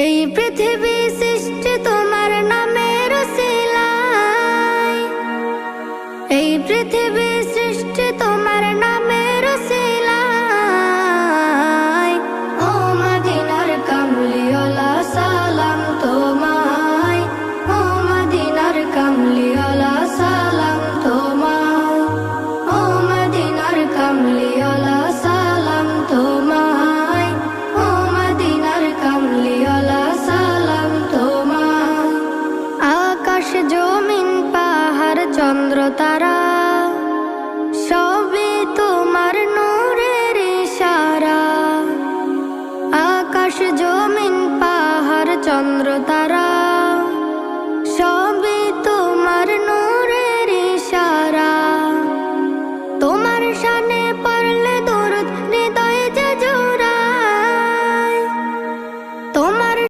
এই পৃথিবী সৃষ্টি তোমার নামের উসিলায়, এই পৃথিবী সৃষ্টি তোমার নামের উসিলায়। ও মদিনার কামলিওয়ালা সালাম তোমায়, ও মদিনার কামলিওয়ালা সালাম তোমায়, ও মদিনার কামলিওয়ালা সালাম তোমায়, ও মদিনার কামলিওয়ালা সালাম তোমায়। আকাশ জমিন পাহাড় চন্দ্র তারা সবই তোমার নূরের ইশারা। আকাশ জমিন পাহাড় চন্দ্র তারা